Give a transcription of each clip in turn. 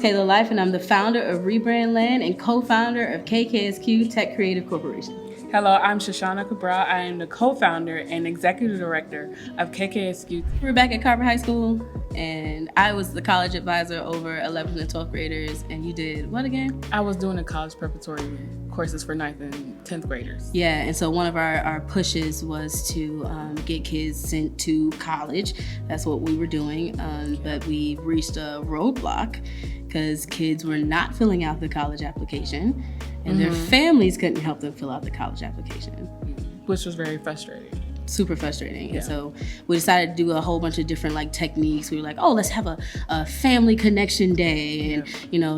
Kayla Life, and I'm the founder of Rebrand Land and co-founder of KKSQ Tech Creative Corporation. Hello, I'm Shoshana Cabral. I am the co-founder and executive director of KKSQ. We're back at Cabral High School, and I was the college advisor over 11th and 12th graders, and you did what again? I was doing the college preparatory courses for 9th and 10th graders. Yeah, and so one of our pushes was to get kids sent to college. That's what we were doing, but we reached a roadblock because kids were not filling out the college application, and their families couldn't help them fill out the college application. Which was very frustrating. Super frustrating. Yeah. And so we decided to do a whole bunch of different techniques. We were like, oh, let's have a family connection day. And,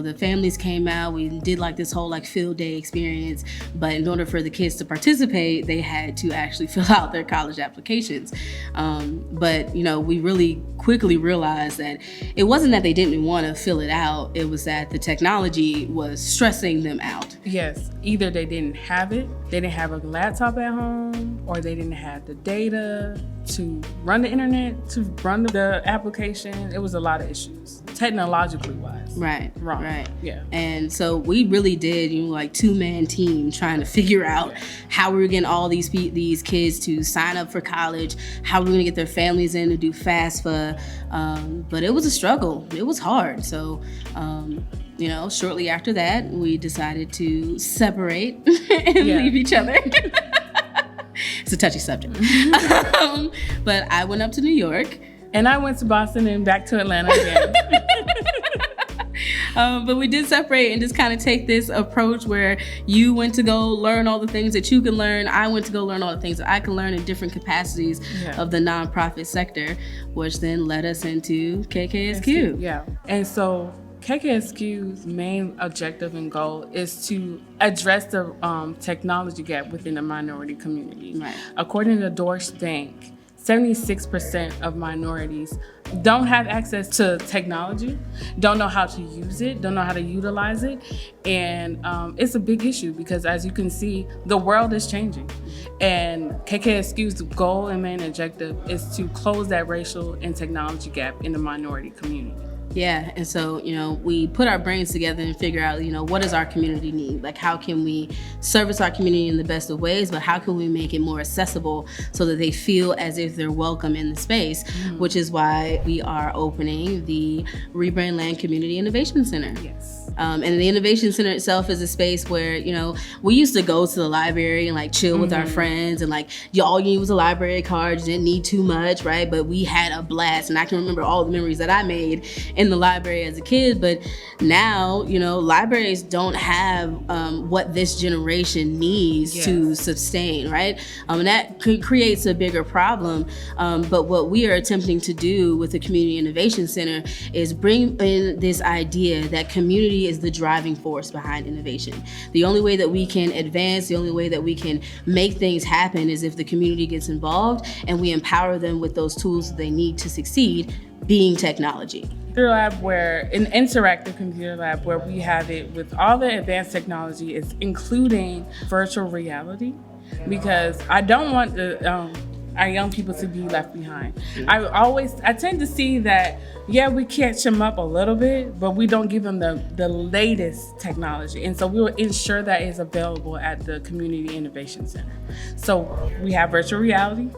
the families came out. We did this whole field day experience. But in order for the kids to participate, they had to actually fill out their college applications. But we really quickly realized that it wasn't that they didn't want to fill it out. It was that the technology was stressing them out. Yes. Either they didn't have it, they didn't have a laptop at home, or they didn't have the data to run the internet, to run the application. It was a lot of issues, technologically wise. Right. Wrong. Right. Yeah. And so we really did, two-man team trying to figure out how we were getting all these kids to sign up for college, how we were gonna get their families in to do FAFSA. But it was a struggle. It was hard. So, shortly after that, we decided to separate and leave each other. It's a touchy subject. But I went up to New York. And I went to Boston and back to Atlanta again. But we did separate and just kind of take this approach where you went to go learn all the things that you can learn. I went to go learn all the things that I can learn in different capacities of the nonprofit sector, which then led us into KKSQ. Yeah. And so KKSQ's main objective and goal is to address the technology gap within the minority community. Right. According to Deutsche Bank, 76% of minorities don't have access to technology, don't know how to use it, don't know how to utilize it. And it's a big issue because, as you can see, the world is changing. And KKSQ's goal and main objective is to close that racial and technology gap in the minority community. Yeah, and so, we put our brains together and figure out, what does our community need? How can we service our community in the best of ways, but how can we make it more accessible so that they feel as if they're welcome in the space, which is why we are opening the Rebrand Land Community Innovation Center. Yes. And the Innovation Center itself is a space where, we used to go to the library and chill with our friends, and all you need was a library card. You didn't need too much, right? But we had a blast, and I can remember all the memories that I made in the library as a kid. But now, libraries don't have what this generation needs to sustain, right? And that creates a bigger problem. But what we are attempting to do with the Community Innovation Center is bring in this idea that community is the driving force behind innovation. The only way that we can advance, the only way that we can make things happen is if the community gets involved and we empower them with those tools that they need to succeed, being technology. Computer lab, where an interactive computer lab where we have it with all the advanced technology, is including virtual reality, because I don't want our young people to be left behind. I tend to see that, we catch them up a little bit, but we don't give them the latest technology. And so we will ensure that is available at the Community Innovation Center. So we have virtual reality.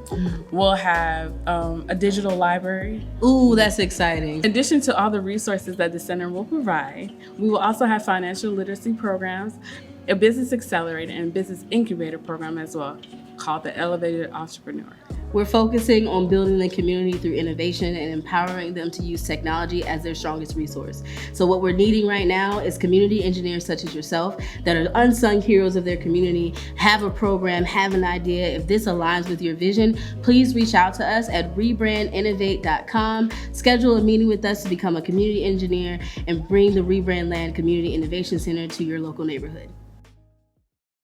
We'll have a digital library. Ooh, that's exciting. In addition to all the resources that the center will provide, we will also have financial literacy programs, a business accelerator and business incubator program as well, called the Elevated Entrepreneur. We're focusing on building the community through innovation and empowering them to use technology as their strongest resource. So what we're needing right now is community engineers such as yourself that are unsung heroes of their community, have a program, have an idea. If this aligns with your vision, please reach out to us at rebrandinnovate.com. Schedule a meeting with us to become a community engineer and bring the Rebrand Land Community Innovation Center to your local neighborhood.